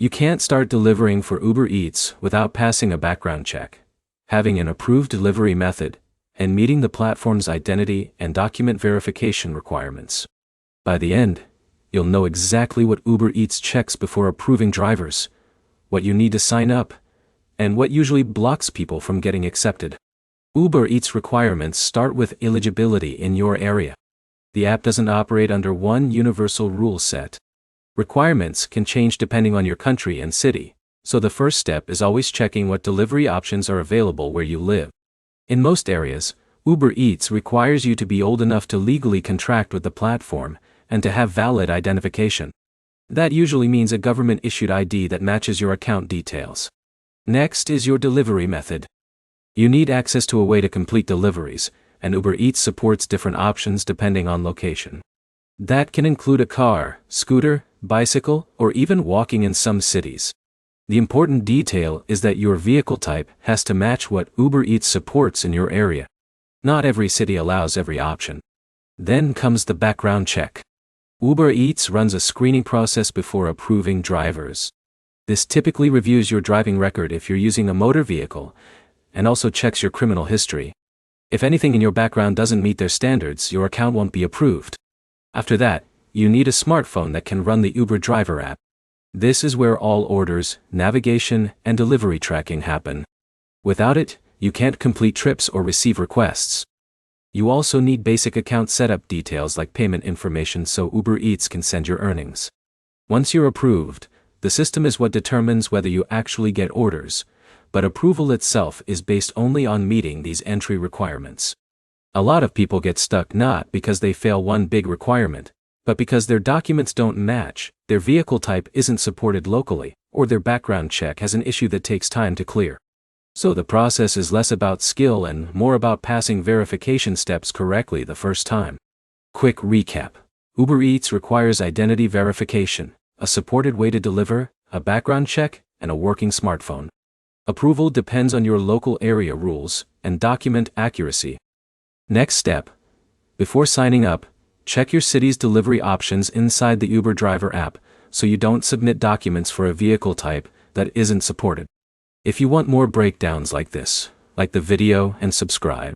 You can't start delivering for Uber Eats without passing a background check, having an approved delivery method, and meeting the platform's identity and document verification requirements. By the end, you'll know exactly what Uber Eats checks before approving drivers, what you need to sign up, and what usually blocks people from getting accepted. Uber Eats requirements start with eligibility in your area. The app doesn't operate under one universal rule set. Requirements can change depending on your country and city, so the first step is always checking what delivery options are available where you live. In most areas, Uber Eats requires you to be old enough to legally contract with the platform and to have valid identification. That usually means a government-issued ID that matches your account details. Next is your delivery method. You need access to a way to complete deliveries, and Uber Eats supports different options depending on location. That can include a car, scooter, bicycle, or even walking in some cities. The important detail is that your vehicle type has to match what Uber Eats supports in your area. Not every city allows every option. Then comes the background check. Uber Eats runs a screening process before approving drivers. This typically reviews your driving record if you're using a motor vehicle, and also checks your criminal history. If anything in your background doesn't meet their standards, your account won't be approved. After that, you need a smartphone that can run the Uber Driver app. This is where all orders, navigation, and delivery tracking happen. Without it, you can't complete trips or receive requests. You also need basic account setup details like payment information so Uber Eats can send your earnings. Once you're approved, the system is what determines whether you actually get orders, but approval itself is based only on meeting these entry requirements. A lot of people get stuck not because they fail one big requirement, but because their documents don't match, their vehicle type isn't supported locally, or their background check has an issue that takes time to clear. So the process is less about skill and more about passing verification steps correctly the first time. Quick recap. Uber Eats requires identity verification, a supported way to deliver, a background check, and a working smartphone. Approval depends on your local area rules and document accuracy. Next step. Before signing up, check your city's delivery options inside the Uber Driver app so you don't submit documents for a vehicle type that isn't supported. If you want more breakdowns like this, like the video and subscribe.